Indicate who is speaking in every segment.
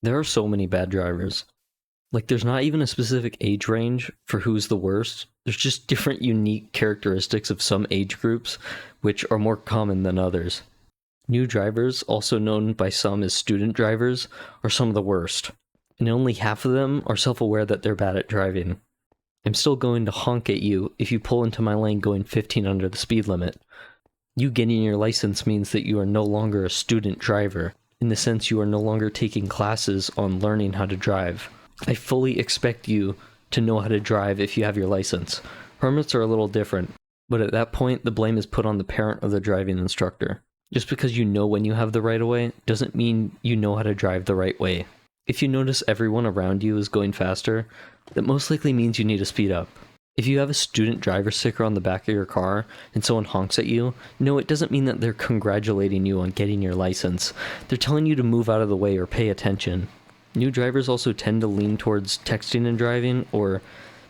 Speaker 1: There are so many bad drivers. Like, there's not even a specific age range for who's the worst. There's just different unique characteristics of some age groups, which are more common than others. New drivers, also known by some as student drivers, are some of the worst, and only half of them are self-aware that they're bad at driving. I'm still going to honk at you if you pull into my lane going 15 under the speed limit. You getting your license means that you are no longer a student driver, in the sense you are no longer taking classes on learning how to drive. I fully expect you to know how to drive if you have your license. Permits are a little different, but at that point the blame is put on the parent of the driving instructor. Just because you know when you have the right of way doesn't mean you know how to drive the right way. If you notice everyone around you is going faster, that most likely means you need to speed up. If you have a student driver sticker on the back of your car and someone honks at you, no, it doesn't mean that they're congratulating you on getting your license. They're telling you to move out of the way or pay attention. New drivers also tend to lean towards texting and driving, or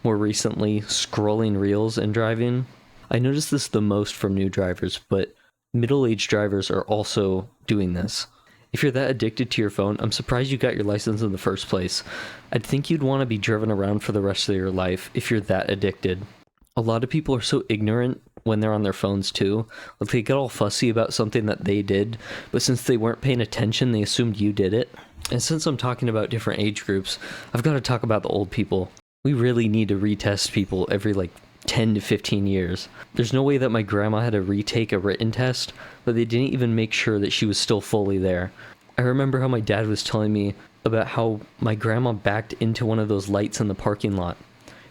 Speaker 1: more recently, scrolling reels and driving. I notice this the most from new drivers, but middle-aged drivers are also doing this. If you're that addicted to your phone, I'm surprised you got your license in the first place. I'd think you'd want to be driven around for the rest of your life if you're that addicted. A lot of people are so ignorant when they're on their phones too. Like, they get all fussy about something that they did, but since they weren't paying attention, they assumed you did it. And since I'm talking about different age groups, I've got to talk about the old people. We really need to retest people every 10 to 15 years. There's no way that my grandma had to retake a written test, but they didn't even make sure that she was still fully there. I remember how my dad was telling me about how my grandma backed into one of those lights in the parking lot.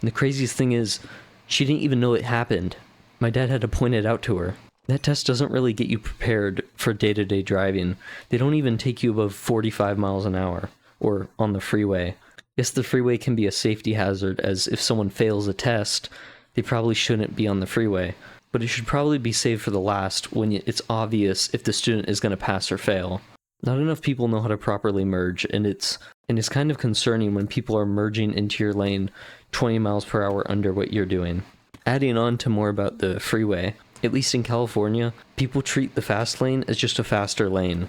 Speaker 1: And the craziest thing is, she didn't even know it happened. My dad had to point it out to her. That test doesn't really get you prepared for day-to-day driving. They don't even take you above 45 miles an hour, or on the freeway. Yes, the freeway can be a safety hazard, as if someone fails a test, they probably shouldn't be on the freeway, but it should probably be saved for the last when it's obvious if the student is going to pass or fail. Not enough people know how to properly merge, and it's kind of concerning when people are merging into your lane 20 miles per hour under what you're doing. Adding on to more about the freeway, at least in California, people treat the fast lane as just a faster lane,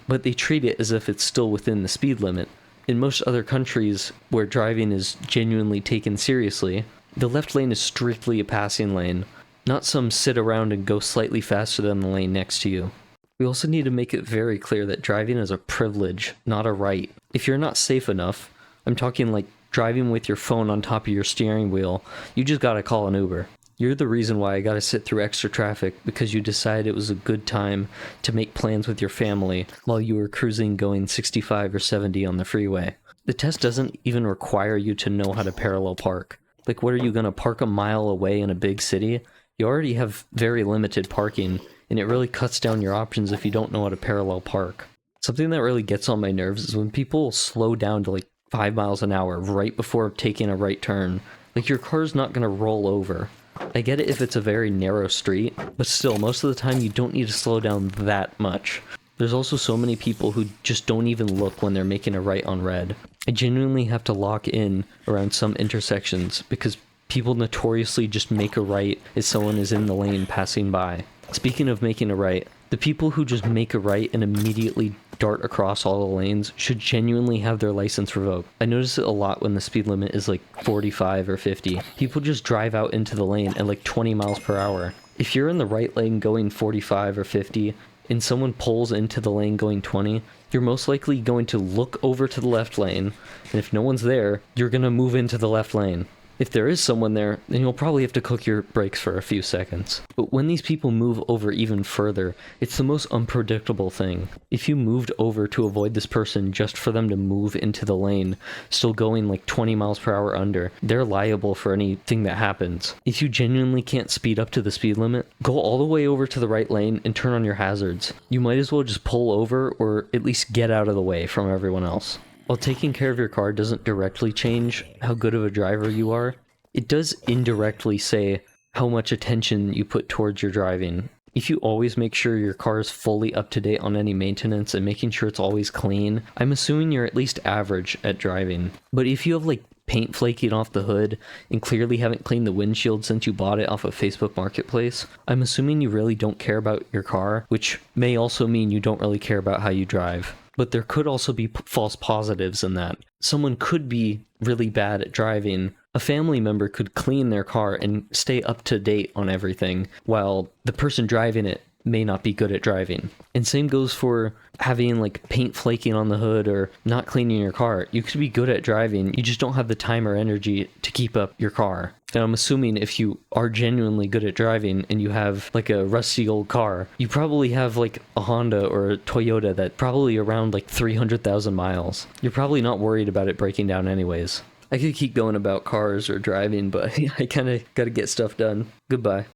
Speaker 1: but they treat it as if it's still within the speed limit. In most other countries where driving is genuinely taken seriously, the left lane is strictly a passing lane, not some sit around and go slightly faster than the lane next to you. We also need to make it very clear that driving is a privilege, not a right. If you're not safe enough, I'm talking like driving with your phone on top of your steering wheel, you just gotta call an Uber. You're the reason why I gotta sit through extra traffic, because you decided it was a good time to make plans with your family while you were cruising going 65 or 70 on the freeway. The test doesn't even require you to know how to parallel park. Like, what are you gonna park a mile away in a big city? You already have very limited parking, and it really cuts down your options if you don't know how to parallel park. Something that really gets on my nerves is when people slow down to 5 miles an hour right before taking a right turn. Like, your car's not gonna roll over. I get it if it's a very narrow street, but still, most of the time you don't need to slow down that much. There's also so many people who just don't even look when they're making a right on red. I genuinely have to lock in around some intersections because people notoriously just make a right as someone is in the lane passing by. Speaking of making a right, the people who just make a right and immediately dart across all the lanes should genuinely have their license revoked. I notice it a lot when the speed limit is 45 or 50. People just drive out into the lane at 20 miles per hour. If you're in the right lane going 45 or 50, and someone pulls into the lane going 20, you're most likely going to look over to the left lane, and if no one's there, you're going to move into the left lane. If there is someone there, then you'll probably have to cook your brakes for a few seconds. But when these people move over even further, it's the most unpredictable thing. If you moved over to avoid this person just for them to move into the lane, still going 20 miles per hour under, they're liable for anything that happens. If you genuinely can't speed up to the speed limit, go all the way over to the right lane and turn on your hazards. You might as well just pull over or at least get out of the way from everyone else. While taking care of your car doesn't directly change how good of a driver you are, it does indirectly say how much attention you put towards your driving. If you always make sure your car is fully up to date on any maintenance and making sure it's always clean, I'm assuming you're at least average at driving. But if you have paint flaking off the hood and clearly haven't cleaned the windshield since you bought it off of Facebook Marketplace, I'm assuming you really don't care about your car, which may also mean you don't really care about how you drive. But there could also be false positives in that. Someone could be really bad at driving. A family member could clean their car and stay up to date on everything, while the person driving it may not be good at driving. And same goes for having like paint flaking on the hood or not cleaning your car. You could be good at driving, you just don't have the time or energy to keep up your car. And I'm assuming if you are genuinely good at driving and you have like a rusty old car, you probably have like a Honda or a Toyota that probably around like 300,000 miles. You're probably not worried about it breaking down anyways. I could keep going about cars or driving, but I kind of got to get stuff done. Goodbye.